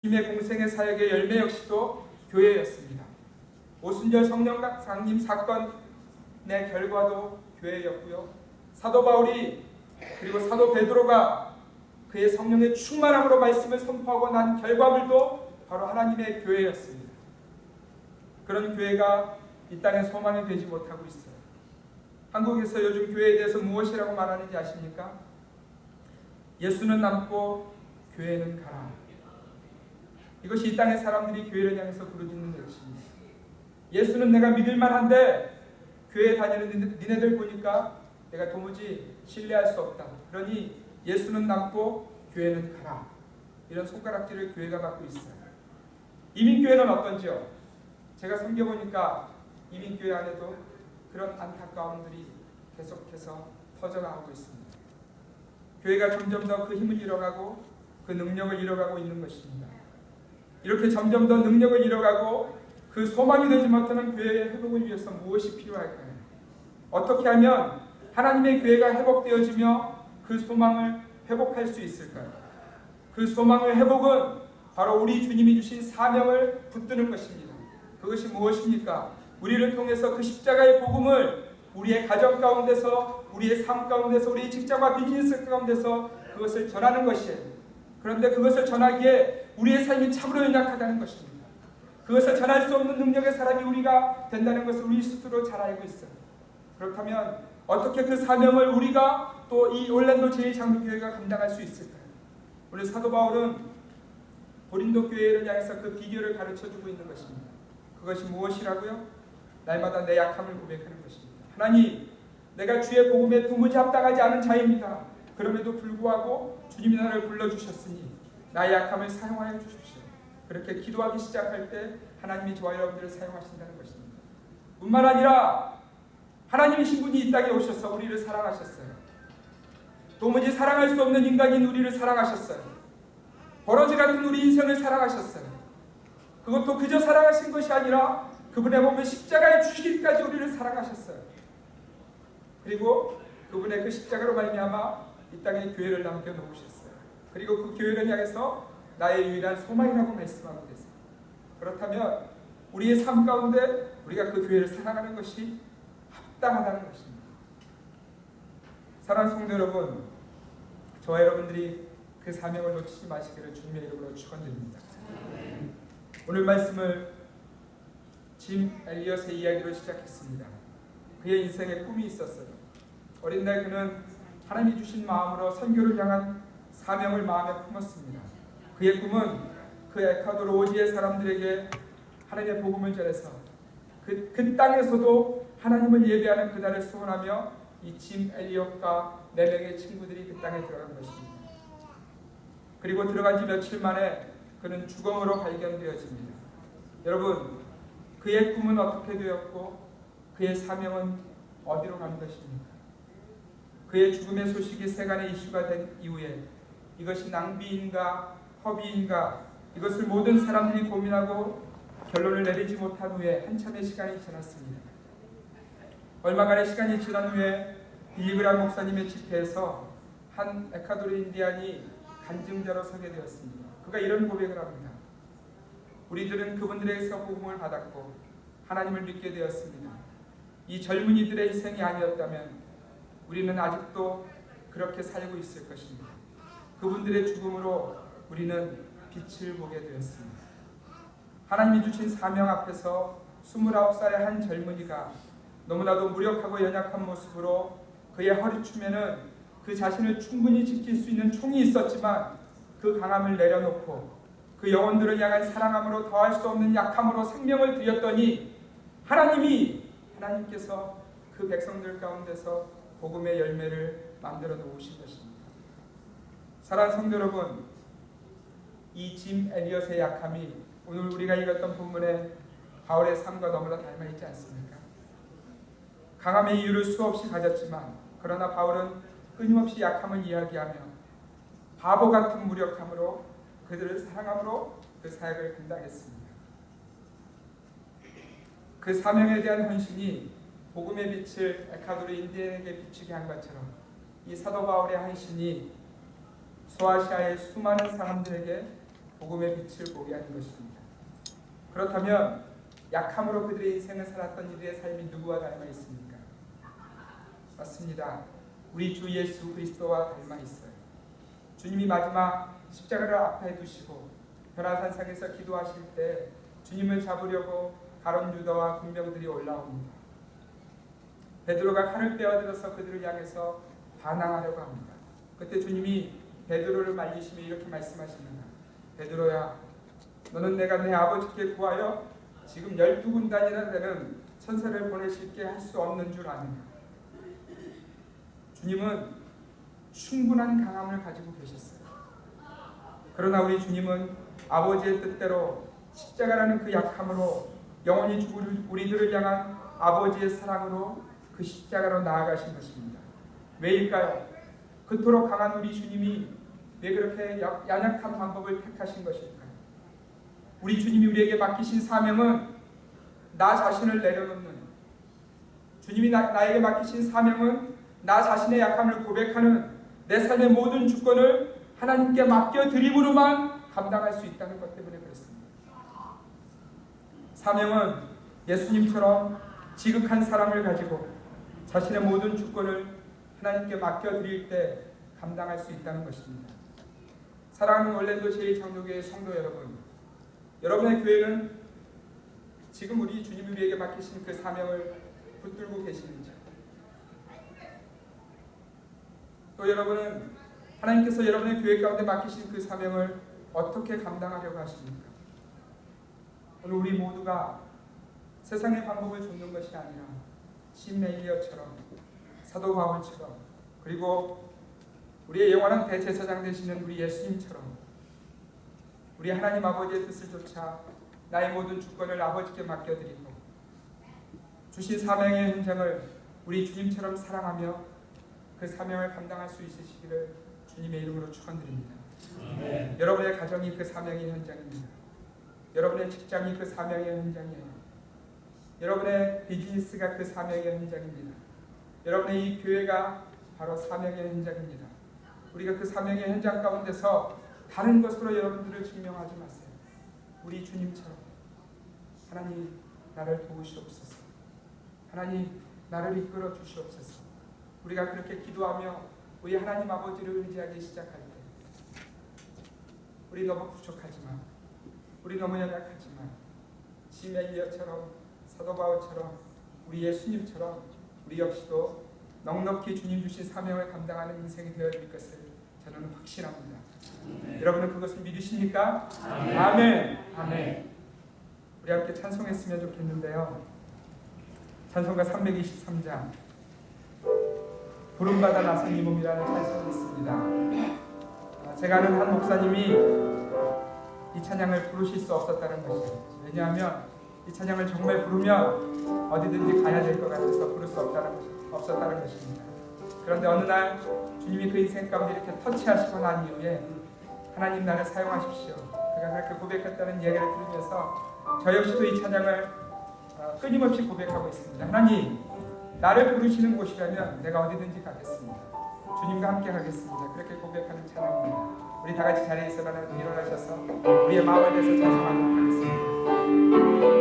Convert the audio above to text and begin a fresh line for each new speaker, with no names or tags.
주님의 공생의 사역의 열매 역시도 교회였습니다. 오순절 성령강림 사건의 결과도 교회였고요. 사도 바울이 그리고 사도 베드로가 그의 성령의 충만함으로 말씀을 선포하고 난 결과물도 바로 하나님의 교회였습니다. 그런 교회가 이 땅에 소망이 되지 못하고 있어요. 한국에서 요즘 교회에 대해서 무엇이라고 말하는지 아십니까? 예수는 남고 교회는 가라. 이것이 이 땅의 사람들이 교회를 향해서 부르짖는 것입니다. 예수는 내가 믿을만한데 교회 다니는 니네들 보니까 내가 도무지 신뢰할 수 없다. 그러니 예수는 남고 교회는 가라. 이런 손가락질을 교회가 받고 있어요. 이민교회는 어떤지요? 제가 섬겨보니까 이민교회 안에도 그런 안타까움들이 계속해서 터져나오고 있습니다. 교회가 점점 더 그 힘을 잃어가고 그 능력을 잃어가고 있는 것입니다. 이렇게 점점 더 능력을 잃어가고 그 소망이 되지 못하는 교회의 회복을 위해서 무엇이 필요할까요? 어떻게 하면 하나님의 교회가 회복되어지며 그 소망을 회복할 수 있을까요? 그 소망의 회복은 바로 우리 주님이 주신 사명을 붙드는 것입니다. 그것이 무엇입니까? 우리를 통해서 그 십자가의 복음을 우리의 가정 가운데서, 우리의 삶 가운데서, 우리의 직장과 비즈니스 가운데서 그것을 전하는 것이에요. 그런데 그것을 전하기에 우리의 삶이 참으로 연약하다는 것입니다. 그것을 전할 수 없는 능력의 사람이 우리가 된다는 것을 우리 스스로 잘 알고 있어요. 그렇다면 어떻게 그 사명을 우리가 또 이 올랜도 제2장로교회가 감당할 수 있을까요? 오늘 사도 바울은 고린도 교회를 향해서 그 비결을 가르쳐주고 있는 것입니다. 그것이 무엇이라고요? 날마다 내 약함을 고백하는 것입니다. 하나님, 내가 주의 복음에 도무지 합당하지 않은 자입니다. 그럼에도 불구하고 주님이 나를 불러주셨으니 나의 약함을 사용하여 주십시오. 그렇게 기도하기 시작할 때 하나님이 저와 여러분들을 사용하신다는 것입니다. 뿐만 아니라 하나님이신 분이 이 땅에 오셔서 우리를 사랑하셨어요. 도무지 사랑할 수 없는 인간인 우리를 사랑하셨어요. 버러지 같은 우리 인생을 사랑하셨어요. 그것도 그저 사랑하신 것이 아니라 그분의 몸을 십자가에 주시기까지 우리를 사랑하셨어요. 그리고 그분의 그 십자가로 말미암아 이 땅에 교회를 남겨놓으셨어요. 그리고 그 교회를 향해서 나의 유일한 소망이라고 말씀하고 계세요. 그렇다면 우리의 삶 가운데 우리가 그 교회를 사랑하는 것이 합당하다는 것입니다. 사랑하는 성도 여러분, 저와 여러분들이 그 사명을 놓치지 마시기를 주님의 이름으로 축원드립니다. 오늘 말씀을 짐 엘리엇의 이야기로 시작했습니다. 그의 인생에 꿈이 있었어요. 어린 날 그는 하나님이 주신 마음으로 선교를 향한 사명을 마음에 품었습니다. 그의 꿈은 그 에콰도르 오지의 사람들에게 하나님의 복음을 전해서 그 땅에서도 하나님을 예배하는 그날을 소원하며 이 짐 엘리엇과 4명의 친구들이 그 땅에 들어간 것입니다. 그리고 들어간 지 며칠 만에 그는 죽음으로 발견되어집니다. 여러분, 그의 꿈은 어떻게 되었고 그의 사명은 어디로 간 것입니까? 그의 죽음의 소식이 세간의 이슈가 된 이후에 이것이 낭비인가 허비인가 이것을 모든 사람들이 고민하고 결론을 내리지 못한 후에 한참의 시간이 지났습니다. 얼마간의 시간이 지난 후에 빌리그람 목사님의 집회에서 한 에콰도르 인디안이 간증자로 서게 되었습니다. 그가 이런 고백을 합니다. 우리들은 그분들에게서 복음을 받았고 하나님을 믿게 되었습니다. 이 젊은이들의 희생이 아니었다면 우리는 아직도 그렇게 살고 있을 것입니다. 그분들의 죽음으로 우리는 빛을 보게 되었습니다. 하나님이 주신 사명 앞에서 29살의 한 젊은이가 너무나도 무력하고 연약한 모습으로 그의 허리춤에는 그 자신을 충분히 지킬 수 있는 총이 있었지만 그 강함을 내려놓고 그 영혼들을 향한 사랑함으로 더할 수 없는 약함으로 생명을 드렸더니 하나님께서 그 백성들 가운데서 복음의 열매를 만들어 놓으신 것입니다. 사랑하는 성도 여러분, 이 짐 엘리엇의 약함이 오늘 우리가 읽었던 본문의 바울의 삶과 너무나 닮아 있지 않습니까? 강함의 이유를 수없이 가졌지만 그러나 바울은 끊임없이 약함을 이야기하며 바보 같은 무력함으로 그들을 사랑함으로 그 사역을 감당했습니다. 그 사명에 대한 헌신이 복음의 빛을 에콰도르 인디안에게 비추게 한 것처럼 이 사도 바울의 헌신이 소아시아의 수많은 사람들에게 복음의 빛을 보게 하는 것입니다. 그렇다면 약함으로 그들의 인생을 살았던 이들의 삶이 누구와 닮아 있습니까? 맞습니다. 우리 주 예수 그리스도와 닮아 있어요. 주님이 마지막 십자가를 앞에 두시고 변화산상에서 기도하실 때 주님을 잡으려고 가룟 유다와 군병들이 올라옵니다. 베드로가 칼을 빼어들어서 그들을 향해서 반항하려고 합니다. 그때 주님이 베드로를 말리시며 이렇게 말씀하십니다. 베드로야, 너는 내가 내 아버지께 구하여 지금 12군단이나 되는 천사를 보내실게 할 수 없는 줄 아느냐. 주님은 충분한 강함을 가지고 계셨어요. 그러나 우리 주님은 아버지의 뜻대로 십자가라는 그 약함으로 영원히 죽을 우리들을 향한 아버지의 사랑으로 그 십자가로 나아가신 것입니다. 왜일까요? 그토록 강한 우리 주님이 왜 그렇게 연약한 방법을 택하신 것일까요? 우리 주님이 우리에게 맡기신 사명은 나 자신을 내려놓는, 주님이 나에게 맡기신 사명은 나 자신의 약함을 고백하는 내 삶의 모든 주권을 하나님께 맡겨드림으로만 감당할 수 있다는 것 때문에 그렇습니다. 사명은 예수님처럼 지극한 사랑을 가지고 자신의 모든 주권을 하나님께 맡겨드릴 때 감당할 수 있다는 것입니다. 사랑하는 올랜도 제1장로교회 성도 여러분, 여러분의 교회는 지금 우리 주님이 우리에게 맡기신 그 사명을 붙들고 계시는지, 또 여러분은 하나님께서 여러분의 교회 가운데 맡기신 그 사명을 어떻게 감당하려고 하십니까? 오늘 우리 모두가 세상의 방법을 좇는 것이 아니라 신메일리어처럼, 사도 바울처럼, 그리고 우리의 영원한 대제사장 되시는 우리 예수님처럼 우리 하나님 아버지의 뜻을 좇아 나의 모든 주권을 아버지께 맡겨드리고 주신 사명의 현장을 우리 주님처럼 사랑하며 그 사명을 감당할 수 있으시기를 주님의 이름으로 축원드립니다. 여러분의 가정이 그 사명의 현장입니다. 여러분의 직장이 그 사명의 현장이에요. 여러분의 비즈니스가 그 사명의 현장입니다. 여러분의 이 교회가 바로 사명의 현장입니다. 우리가 그 사명의 현장 가운데서 다른 것으로 여러분들을 증명하지 마세요. 우리 주님처럼 하나님 나를 도우시옵소서. 하나님 나를 이끌어 주시옵소서. 우리가 그렇게 기도하며 우리 하나님 아버지를 의지하기 시작할 때 우리 너무 부족하지만, 우리 너무 연약하지만 시멜리어처럼, 사도 바울처럼, 우리 예수님처럼 우리 역시도 넉넉히 주님 주신 사명을 감당하는 인생이 되어질 것을 저는 확신합니다. 여러분은 그것을 믿으십니까? 아멘. 아멘. 우리 함께 찬송했으면 좋겠는데요. 찬송가 323장 부름받아 나선 이 몸이라는 찬송이 있습니다. 제가 아는 한 목사님이 이 찬양을 부르실 수 없었다는 것이죠. 왜냐하면 이 찬양을 정말 부르면 어디든지 가야 될 것 같아서 부를 수 없었다는 것입니다. 그런데 어느 날 주님이 그 인생 가운데 이렇게 터치하시고 난 이후에 하나님 나를 사용하십시오. 그가 그렇게 고백했다는 얘기를 들으면서 저 역시도 이 찬양을 끊임없이 고백하고 있습니다. 하나님, 나를 부르시는 곳이라면 내가 어디든지 가겠습니다. 주님과 함께 가겠습니다. 그렇게 고백하는 찬양입니다. 우리 다 같이 자리에서 일어나셔서 우리의 마음을 내서 찬송하도록 하겠습니다.